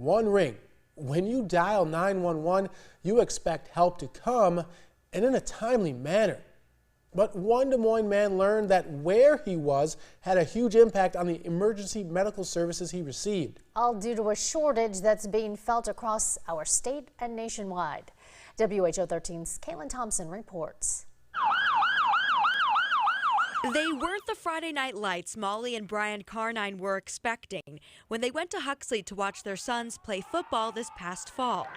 one ring. When you dial 911, you expect help to come and in a timely manner. But one Des Moines man learned that where he was had a huge impact on the emergency medical services he received. All due to a shortage that's being felt across our state and nationwide. WHO 13's Caitlin Thompson reports. They weren't the Friday night lights Molly and Brian Carnine were expecting when they went to Huxley to watch their sons play football this past fall.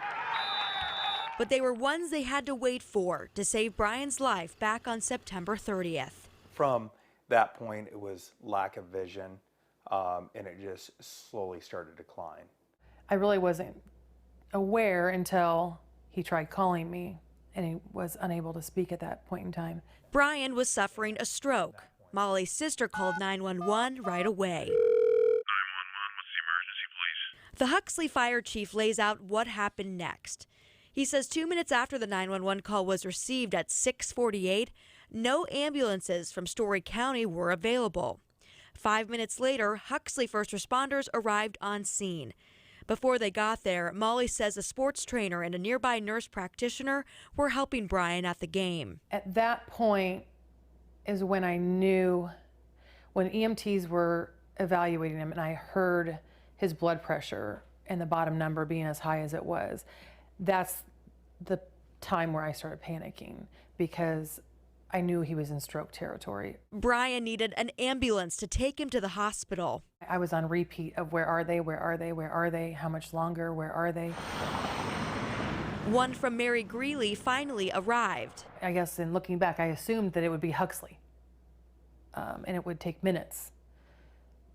But they were ones they had to wait for to save Brian's life back on September 30th. From that point, it was lack of vision, and it just slowly started to decline. I really wasn't aware until he tried calling me, and he was unable to speak at that point in time. Brian was suffering a stroke. Molly's sister called 911 right away. 911, what's the emergency, please? The Huxley fire chief lays out what happened next. He says 2 minutes after the 911 call was received at 6:48, no ambulances from Story County were available. 5 minutes later, Huxley first responders arrived on scene. Before they got there, Molly says a sports trainer and a nearby nurse practitioner were helping Brian at the game. At that point is when I knew, when EMTs were evaluating him and I heard his blood pressure and the bottom number being as high as it was, that's the time where I started panicking because I knew he was in stroke territory. Brian needed an ambulance to take him to the hospital. I was on repeat of where are they, where are they, where are they, how much longer, where are they? One from Mary Greeley finally arrived. I guess in looking back, I assumed that it would be Huxley, and it would take minutes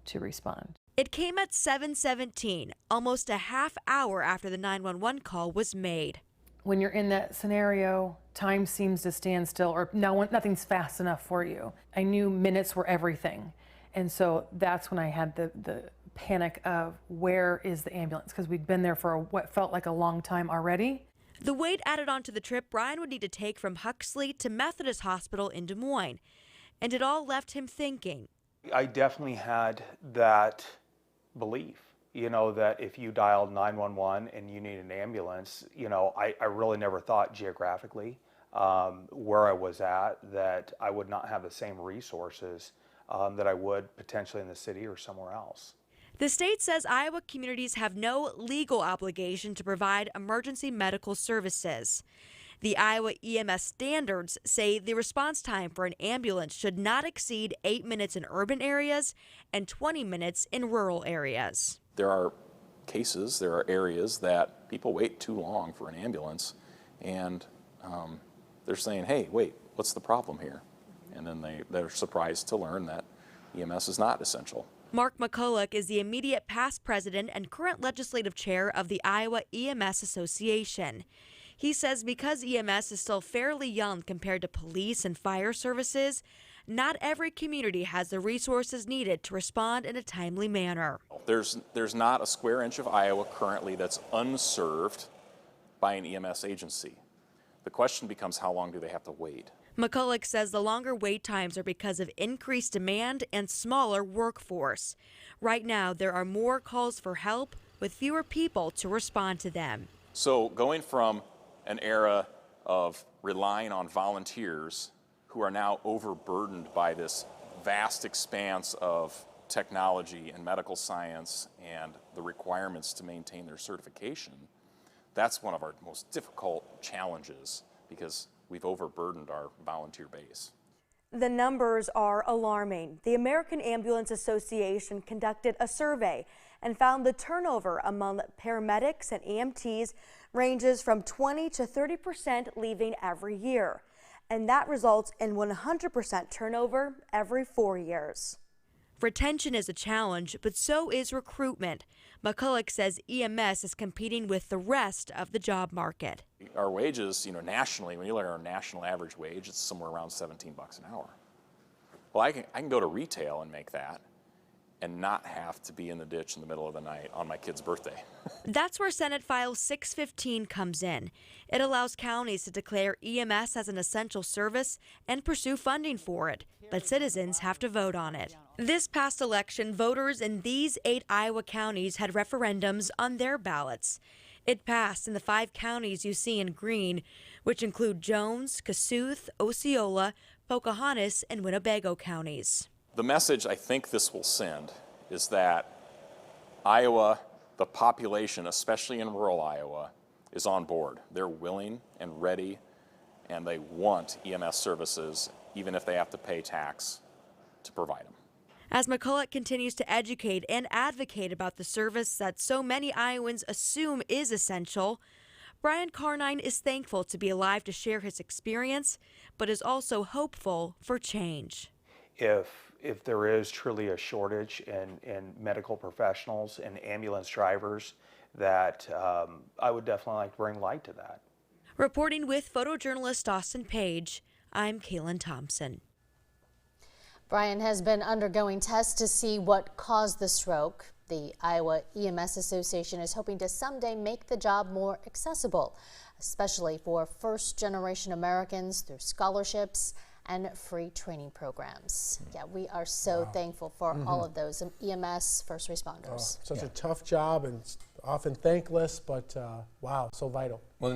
to respond. It came at 7:17, almost a half hour after the 911 call was made. When you're in that scenario, time seems to stand still, or nothing's fast enough for you. I knew minutes were everything. And so that's when I had the panic of where is the ambulance? Because we'd been there for what felt like a long time already. The weight added on to the trip Brian would need to take from Huxley to Methodist Hospital in Des Moines. And it all left him thinking. I definitely had that belief, that if you dialed 911 and you need an ambulance, I really never thought geographically where I was at that I would not have the same resources that I would potentially in the city or somewhere else. The state says Iowa communities have no legal obligation to provide emergency medical services. The Iowa EMS standards say the response time for an ambulance should not exceed 8 minutes in urban areas and 20 minutes in rural areas. There are cases, there are areas that people wait too long for an ambulance, and they're saying, hey, wait, what's the problem here? And then they're surprised to learn that EMS is not essential. Mark McCulloch is the immediate past president and current legislative chair of the Iowa EMS Association. He says because EMS is still fairly young compared to police and fire services, not every community has the resources needed to respond in a timely manner. There's not a square inch of Iowa currently that's unserved by an EMS agency. The question becomes, how long do they have to wait? McCulloch says the longer wait times are because of increased demand and smaller workforce. Right now, there are more calls for help with fewer people to respond to them. So going from an era of relying on volunteers who are now overburdened by this vast expanse of technology and medical science and the requirements to maintain their certification, that's one of our most difficult challenges because we've overburdened our volunteer base. The numbers are alarming. The American Ambulance Association conducted a survey and found the turnover among paramedics and EMTs ranges from 20 to 30% leaving every year. And that results in 100% turnover every 4 years. Retention is a challenge, but so is recruitment. McCulloch says EMS is competing with the rest of the job market. Our wages, nationally, when you look at our national average wage, it's somewhere around $17 an hour. Well, I can go to retail and make that and not have to be in the ditch in the middle of the night on my kid's birthday. That's where Senate File 615 comes in. It allows counties to declare EMS as an essential service and pursue funding for it, but citizens have to vote on it. This past election, voters in these 8 Iowa counties had referendums on their ballots. It passed in the 5 counties you see in green, which include Jones, Kossuth, Osceola, Pocahontas, and Winnebago counties. The message I think this will send is that Iowa, the population, especially in rural Iowa, is on board. They're willing and ready, and they want EMS services, even if they have to pay tax to provide them. As McCulloch continues to educate and advocate about the service that so many Iowans assume is essential, Brian Carnine is thankful to be alive to share his experience, but is also hopeful for change. If there is truly a shortage in medical professionals and ambulance drivers, that I would definitely like to bring light to that. Reporting with photojournalist Austin Page, I'm Kaylin Thompson. Brian has been undergoing tests to see what caused the stroke. The Iowa EMS Association is hoping to someday make the job more accessible, especially for first-generation Americans through scholarships and free training programs. Yeah, we are so thankful for all of those EMS first responders. Such a tough job and often thankless, but wow, so vital. Well,